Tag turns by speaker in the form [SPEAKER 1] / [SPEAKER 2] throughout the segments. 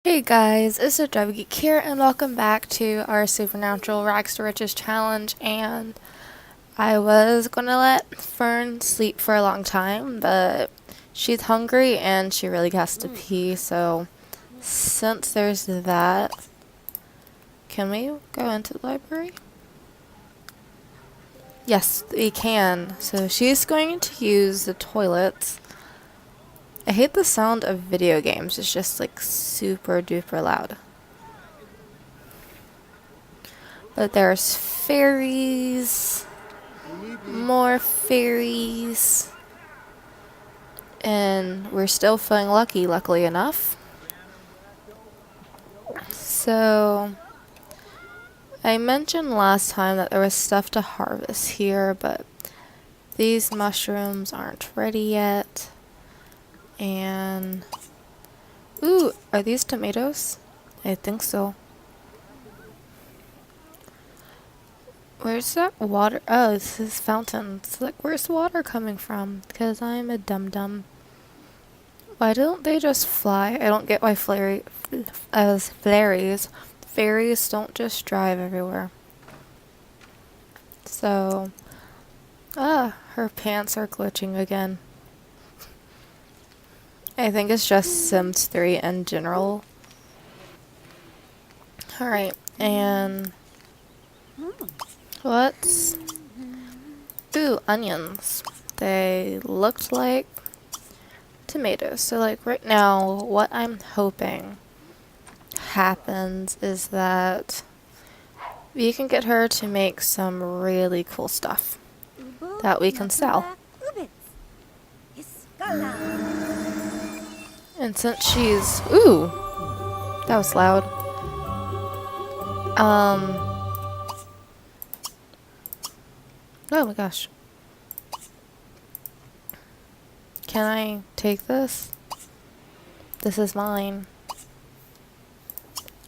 [SPEAKER 1] Hey guys, it's a Drive Geek here, and welcome back to our Supernatural Rags to Riches challenge. And I was gonna let Fern sleep for a long time, but she's hungry and she really has to pee. So since there's that, can we go into the library? Yes, we can. So she's going to use the toilets. I hate the sound of video games. It's just like super duper loud. But there's fairies, more fairies, and we're still feeling lucky, luckily enough. So, I mentioned last time that there was stuff to harvest here, but these mushrooms aren't ready yet. And, ooh, are these tomatoes? I think so. Where's that water? Oh, this is fountains. Like, where's water coming from? Because I'm a dum-dum. Why don't they just fly? I don't get why fairies don't just drive everywhere. So, her pants are glitching again. I think it's just Sims 3 in general. Alright, and what's... Ooh, onions. They looked like tomatoes. So like right now, what I'm hoping happens is that we can get her to make some really cool stuff that we can sell. And since she's... Ooh! That was loud. Oh my gosh. Can I take this? This is mine.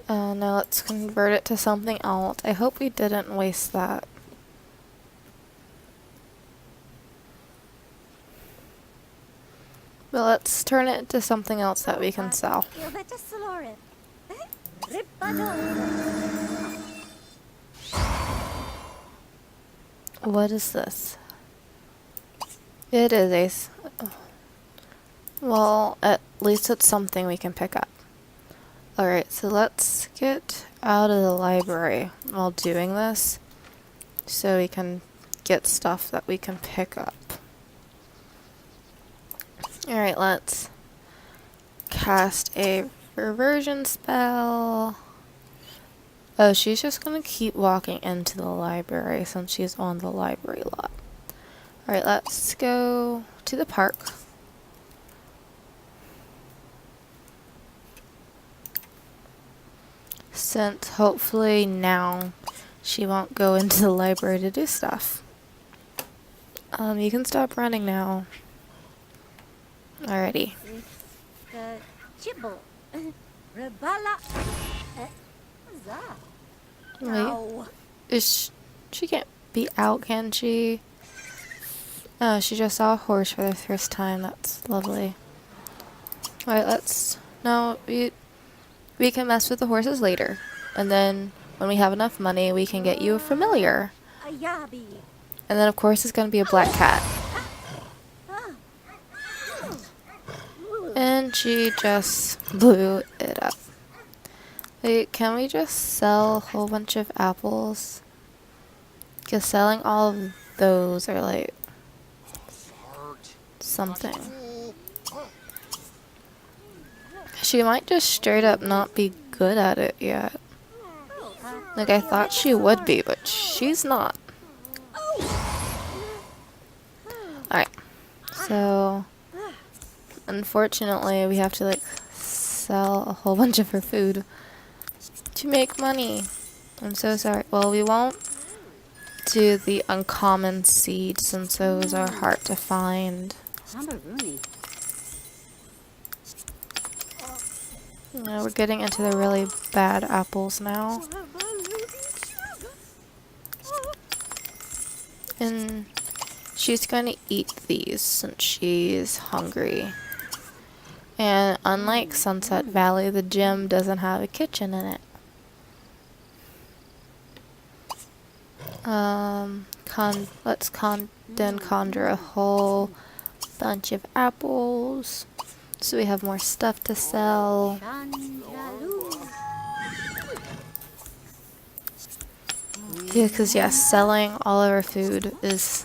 [SPEAKER 1] Now let's convert it to something else. I hope we didn't waste that. But let's turn it into something else that we can sell. What is this? It is a... Well, at least it's something we can pick up. Alright, so let's get out of the library while doing this, so we can get stuff that we can pick up. Alright, let's cast a reversion spell. Oh, she's just gonna keep walking into the library since she's on the library lot. Alright, let's go to the park. Since hopefully now she won't go into the library to do stuff. You can stop running now. Alrighty. Wait. She can't be out, can she? Oh, she just saw a horse for the first time. That's lovely. Alright, let's... No, we can mess with the horses later. And then, when we have enough money, we can get you a familiar. And then, of course, it's going to be a black cat. And she just blew it up. Wait, can we just sell a whole bunch of apples? Because selling all of those are like... something. She might just straight up not be good at it yet. Like, I thought she would be, but she's not. Alright. So, unfortunately, we have to, like, sell a whole bunch of her food to make money. I'm so sorry. Well, we won't do the uncommon seeds since those are hard to find. Yeah, we're getting into the really bad apples now. And she's going to eat these since she's hungry. And unlike Sunset Valley, the gym doesn't have a kitchen in it. Then conjure a whole bunch of apples so we have more stuff to sell. Yeah, because selling all of our food is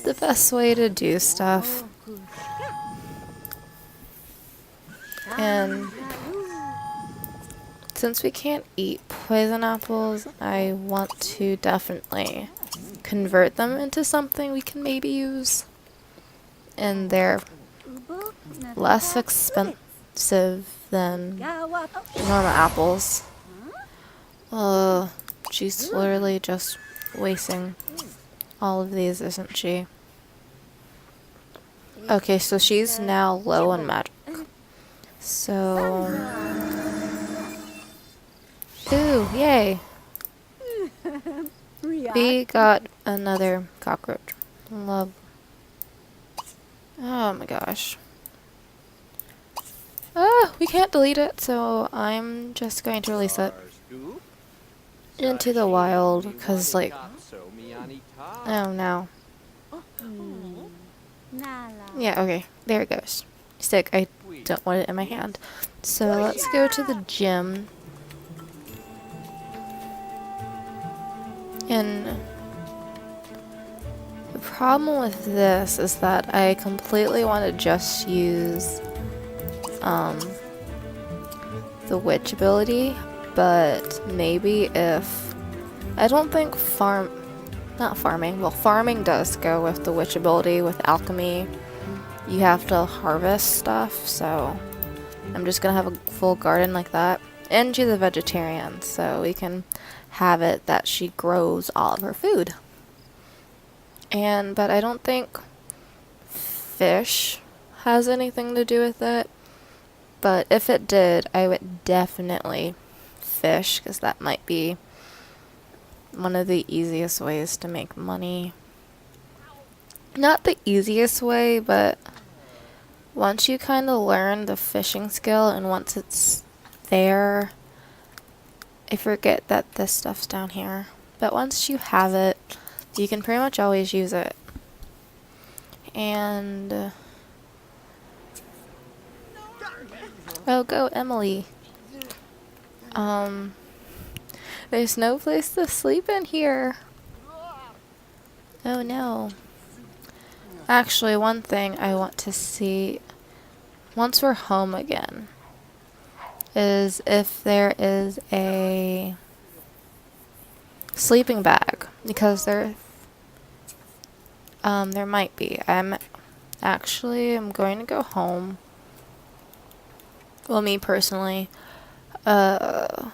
[SPEAKER 1] the best way to do stuff. And since we can't eat poison apples, I want to definitely convert them into something we can maybe use. And they're less expensive than normal apples. She's literally just wasting all of these, isn't she? Okay, so she's now low on magic. So... Ooh, yay! We got another cockroach. Love. Oh my gosh. We can't delete it, so I'm just going to release it into the wild, because, like... Oh no. Yeah, okay. There it goes. Stick. I don't want it in my hand. So let's go to the gym. And the problem with this is that I completely want to just use the witch ability, but maybe if... I don't think farming does go with the witch ability. With alchemy, you have to harvest stuff, so I'm just gonna have a full garden like that. And she's a vegetarian, so we can have it that she grows all of her food. But I don't think fish has anything to do with it. But if it did, I would definitely fish, because that might be one of the easiest ways to make money. Not the easiest way, but once you kind of learn the fishing skill, and once it's there, I forget that this stuff's down here, but once you have it, you can pretty much always use it. And oh, go Emily. There's no place to sleep in here. Oh no. Actually, one thing I want to see once we're home again is if there is a sleeping bag, because there might be. I'm going to go home. Well, me personally, go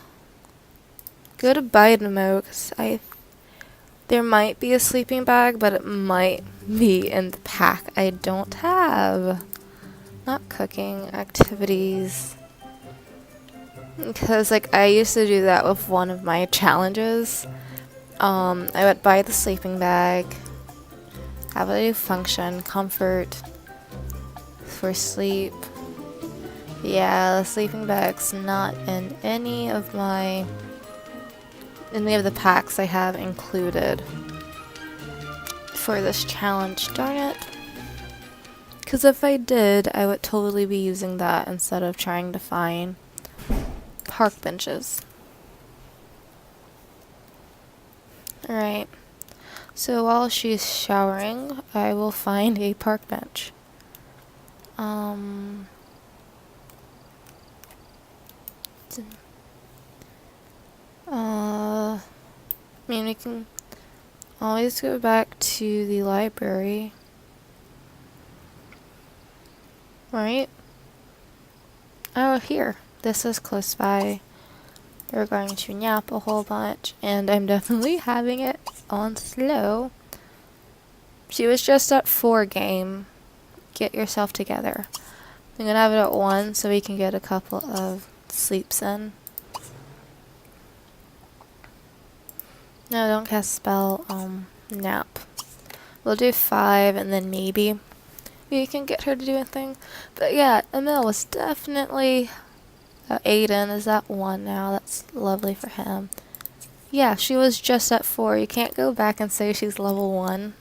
[SPEAKER 1] to Bidemo, because there might be a sleeping bag, but it might be in the pack I don't have. Not cooking activities. Because, like, I used to do that with one of my challenges. I would buy the sleeping bag, have it function, comfort, for sleep. Yeah, the sleeping bag's not in any of the packs I have included for this challenge. Darn it. Because if I did, I would totally be using that instead of trying to find park benches. Alright. So while she's showering, I will find a park bench. I mean, we can always go back to the library. Right? Oh, here. This is close by. We're going to nap a whole bunch, and I'm definitely having it on slow. She was just at 4 game. Get yourself together. I'm gonna have it at 1 so we can get a couple of sleeps in. No, don't cast spell, nap. We'll do 5 and then maybe we can get her to do anything. But yeah, Emil was definitely... Aiden is at 1 now. That's lovely for him. Yeah, she was just at 4. You can't go back and say she's level 1.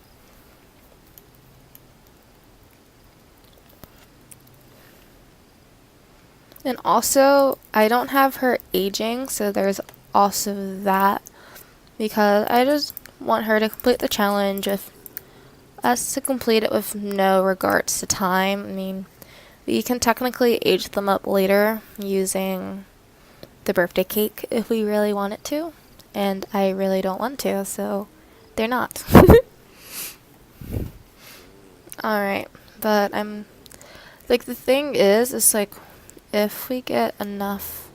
[SPEAKER 1] And also, I don't have her aging, so there's also that. Because I just want her to complete the challenge with us to complete it with no regards to time. I mean, we can technically age them up later using the birthday cake if we really want it to. And I really don't want to, so they're not. Alright, but like, the thing is like, if we get enough,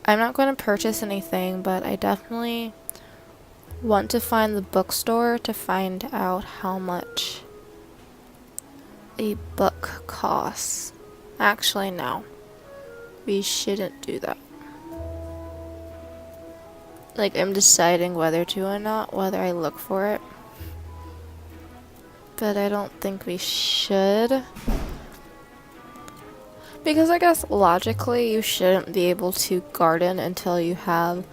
[SPEAKER 1] I'm not going to purchase anything, but I definitely want to find the bookstore to find out how much a book costs. Actually, no. We shouldn't do that. Like, I'm deciding whether to or not, whether I look for it. But I don't think we should. Because I guess logically you shouldn't be able to garden until you have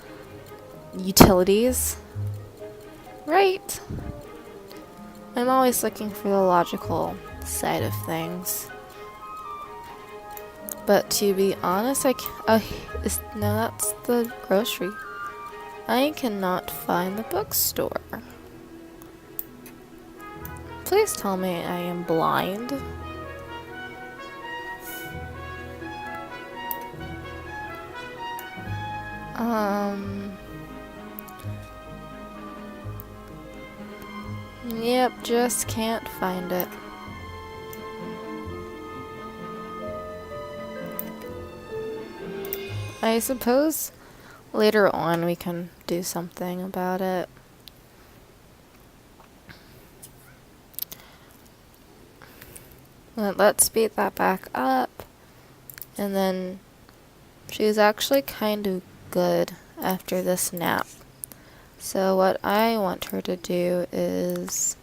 [SPEAKER 1] utilities. Right? I'm always looking for the logical side of things. But to be honest, no, that's the grocery. I cannot find the bookstore. Please tell me I am blind. Yep, just can't find it. I suppose later on we can do something about it. Let's speed that back up. And then she's actually kind of good after this nap. So what I want her to do is...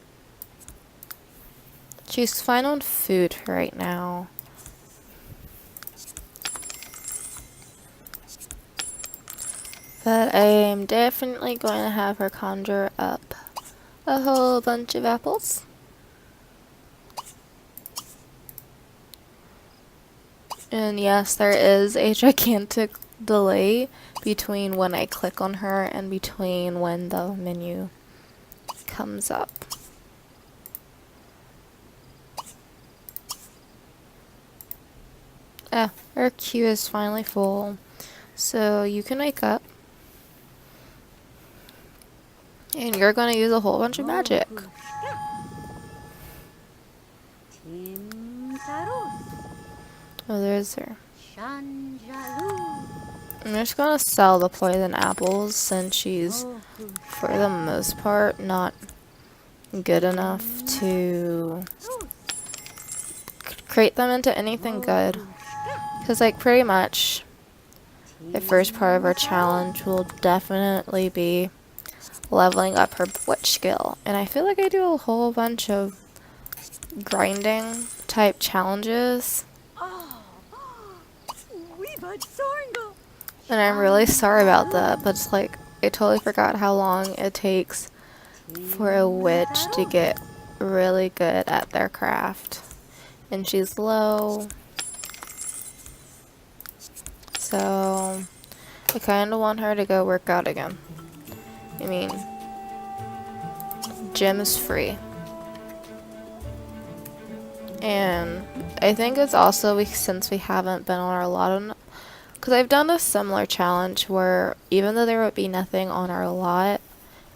[SPEAKER 1] she's fine on food right now. But I am definitely going to have her conjure up a whole bunch of apples. And yes, there is a gigantic delay between when I click on her and between when the menu comes up. Our queue is finally full, so you can wake up. And you're going to use a whole bunch of magic. Oh, there's her. I'm just going to sell the poison apples since she's, for the most part, not good enough to create them into anything good. Because, like, pretty much the first part of our challenge will definitely be leveling up her witch skill. And I feel like I do a whole bunch of grinding type challenges. And I'm really sorry about that, but it's like, I totally forgot how long it takes for a witch to get really good at their craft. And she's low. So, I kind of want her to go work out again. I mean, gym is free. And I think it's also since we haven't been on our lot, because I've done a similar challenge where even though there would be nothing on our lot,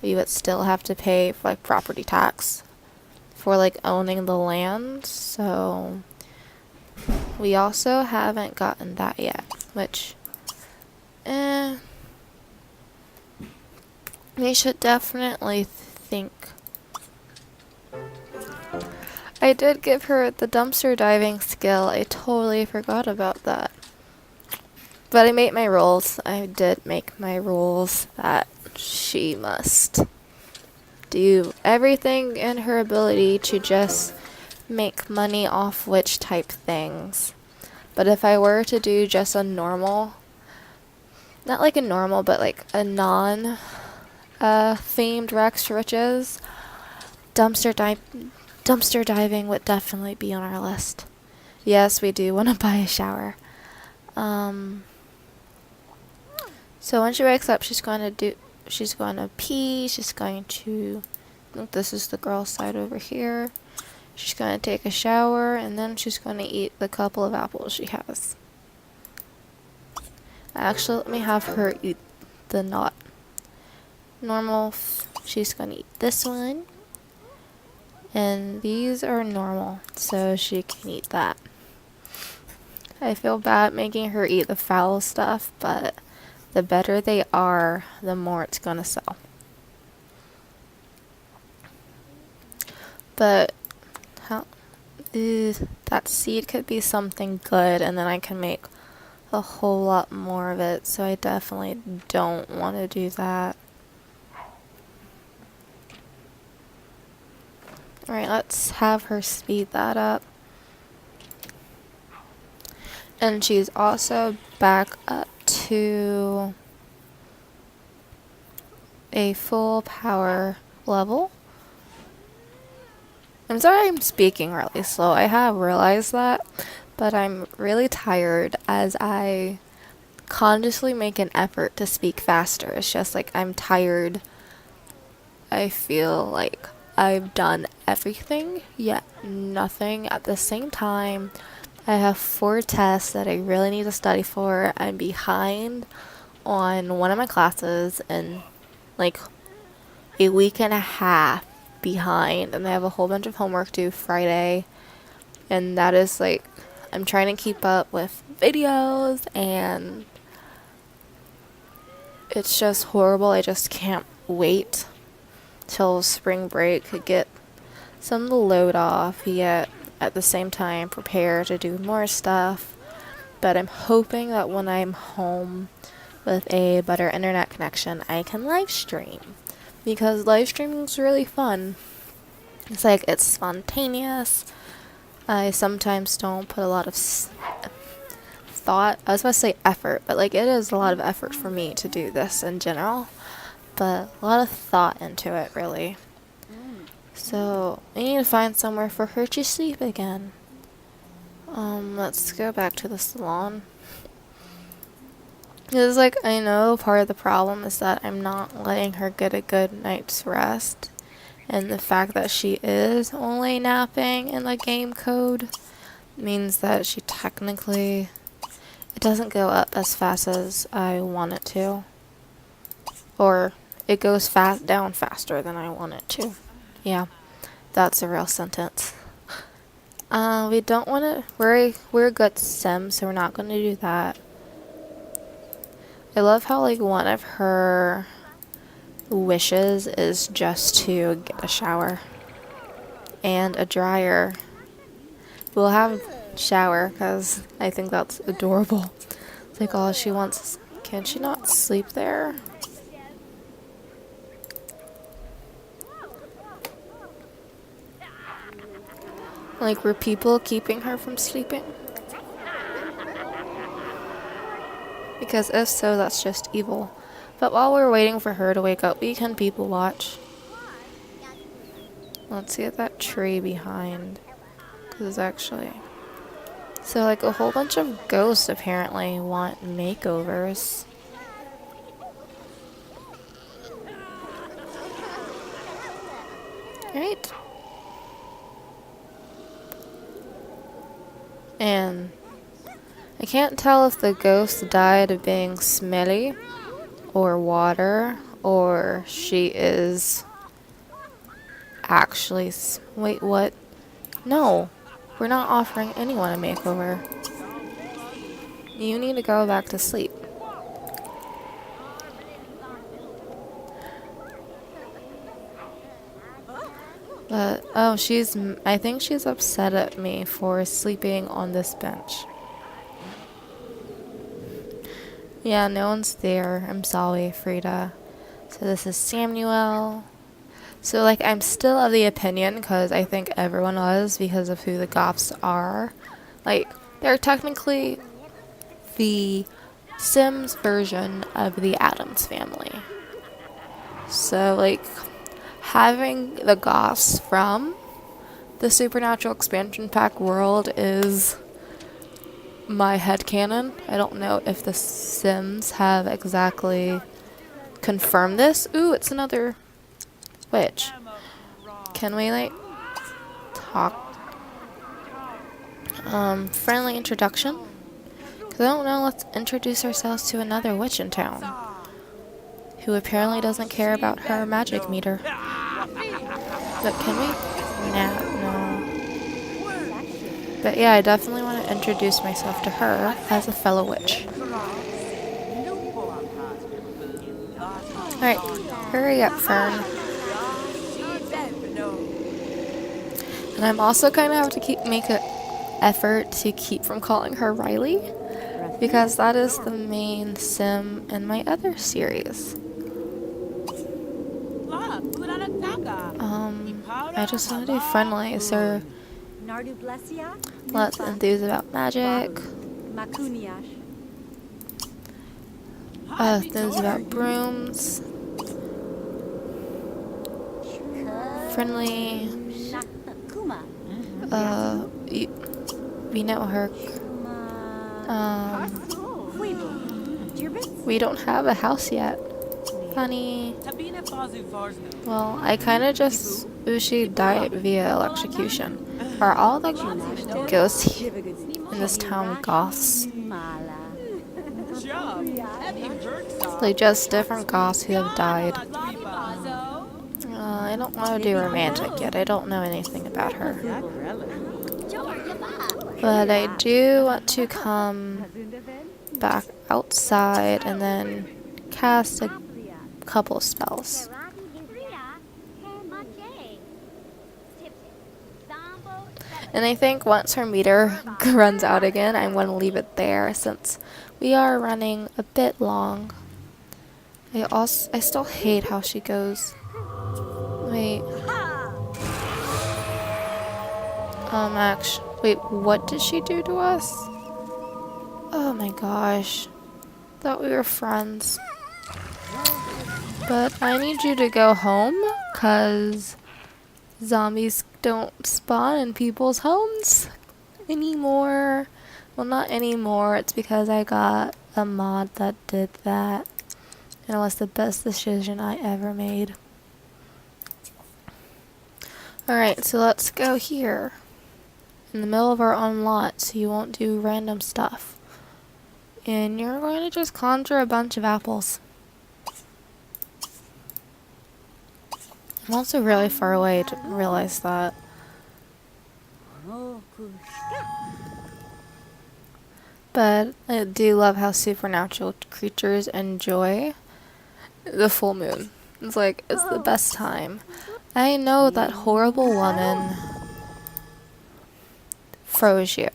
[SPEAKER 1] we would still have to pay for, like, property tax for, like, owning the land. So we also haven't gotten that yet, which we should definitely think. I did give her the dumpster diving skill. I totally forgot about that. But I made my rules. I did make my rules that she must do everything in her ability to just make money off witch type things. But if I were to do just a normal, not like a normal, but like a non themed Rex for Witches, dumpster diving would definitely be on our list. Yes, we do want to buy a shower. So when she wakes up, she's going to pee, she's going to, I think this is the girl side over here. She's going to take a shower, and then she's going to eat the couple of apples she has. Actually, let me have her eat the not normal. She's going to eat this one. And these are normal, so she can eat that. I feel bad making her eat the foul stuff, but the better they are, the more it's gonna sell. But that seed could be something good, and then I can make a whole lot more of it, so I definitely don't want to do that. Alright, let's have her speed that up. And she's also back up to a full power level. I'm sorry I'm speaking really slow. I have realized that, but I'm really tired as I consciously make an effort to speak faster. It's just like I'm tired. I feel like I've done everything, yet nothing at the same time. I have 4 tests that I really need to study for. I'm behind on one of my classes and like a week and a half behind, and I have a whole bunch of homework due Friday, and that is like, I'm trying to keep up with videos, and it's just horrible. I just can't wait till spring break to get some of the load off, yet at the same time prepare to do more stuff. But I'm hoping that when I'm home with a better internet connection, I can live stream, because live streaming is really fun. It's like, it's spontaneous. I sometimes don't put a lot of thought, I was about to say effort, but like, it is a lot of effort for me to do this in general, but a lot of thought into it, really. So we need to find somewhere for her to sleep again. Let's go back to the salon. Because, like, I know part of the problem is that I'm not letting her get a good night's rest. And the fact that she is only napping in the game code means that she technically, it doesn't go up as fast as I want it to. Or it goes down faster than I want it to. Yeah, that's a real sentence. We don't want to, we're a good sim, so we're not going to do that. I love how, like, one of her wishes is just to get a shower and a dryer. We'll have shower because I think that's adorable. It's like all she wants. Can she not sleep there? Like, were people keeping her from sleeping? Because if so, that's just evil. But while we're waiting for her to wake up, we can people watch. Let's see at that tree behind. Because actually, so like a whole bunch of ghosts apparently want makeovers. Right? And I can't tell if the ghost died of being smelly or water, or she is actually wait, what? No, we're not offering anyone a makeover. You need to go back to sleep. But oh, I think she's upset at me for sleeping on this bench. Yeah, no one's there. I'm sorry, Frida. So this is Samuel. So, like, I'm still of the opinion, because I think everyone was, because of who the Goths are. Like, they're technically the Sims version of the Addams family. So, like, having the Goths from the Supernatural Expansion Pack world is my headcanon. I don't know if the Sims have exactly confirmed this. Ooh, it's another witch. Can we, like, talk? Friendly introduction? Because I don't know, let's introduce ourselves to another witch in town, who apparently doesn't care about her magic meter. But can we? Nah, no. But yeah, I definitely want to introduce myself to her as a fellow witch. Alright, hurry up, Fern. And I'm also kind of have to make an effort to keep from calling her Riley, because that is the main sim in my other series. I just want to do friendly, so let's enthuse about magic. Enthuse about brooms. Friendly. We know her. We don't have a house yet. Funny. Well, I kind of just Ushi died via electrocution. Are all the ghosts in this town goths? Like just different goths who have died. I don't want to do romantic yet. I don't know anything about her. But I do want to come back outside and then cast a couple of spells. And I think once her meter runs out again, I'm going to leave it there since we are running a bit long. I still hate how she goes. Wait. Wait, what did she do to us? Oh my gosh. Thought we were friends. But I need you to go home, cause zombies don't spawn in people's homes anymore. Well, not anymore. It's because I got a mod that did that. And it was the best decision I ever made. Alright, so let's go here. In the middle of our own lot, so you won't do random stuff. And you're going to just conjure a bunch of apples. I'm also really far away, I didn't realize that. But I do love how supernatural creatures enjoy the full moon. It's like, it's the best time. I know that horrible woman froze you.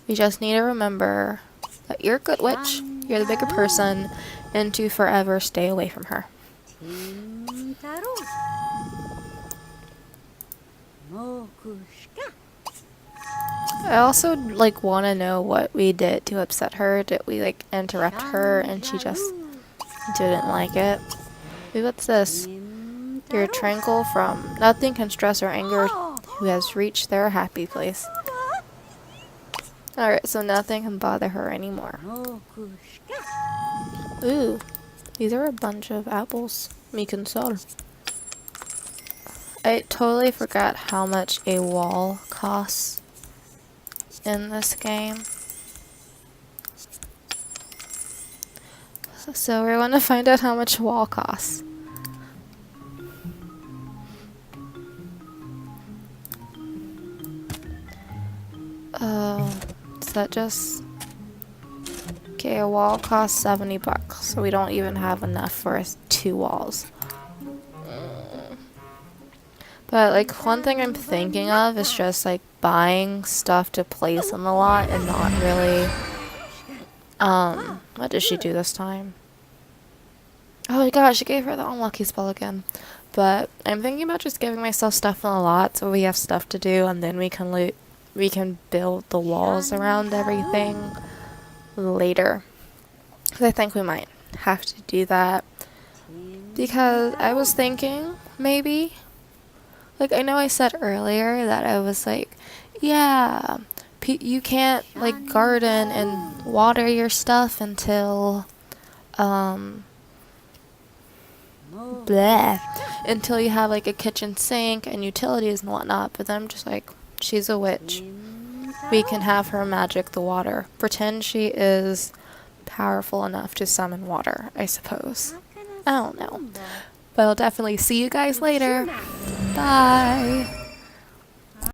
[SPEAKER 1] You just need to remember that you're a good witch, you're the bigger person, and to forever stay away from her. I also want to know what we did to upset her. Did we interrupt her and she just didn't like it? Ooh, what's this? You're tranquil from nothing can stress or anger who has reached their happy place. Alright, so nothing can bother her anymore. Ooh, these are a bunch of apples. Mi console. I totally forgot how much a wall costs in this game. So we're going to find out how much a wall costs. Is that just... Okay, a wall costs 70 bucks, so we don't even have enough for 2 walls. But one thing I'm thinking of is just buying stuff to place on the lot and not really... what did she do this time? Oh my gosh, she gave her the unlucky spell again. But I'm thinking about just giving myself stuff in a lot so we have stuff to do, and then we can build the walls around everything later. 'Cause I think we might have to do that. Because I was thinking, maybe, like, I know I said earlier that I was like, yeah, you can't, like, garden and water your stuff until, bleh, until you have, like, a kitchen sink and utilities and whatnot. But then I'm just like, she's a witch. We can have her magic the water. Pretend she is powerful enough to summon water, I suppose. I don't know. But I'll definitely see you guys later. Bye.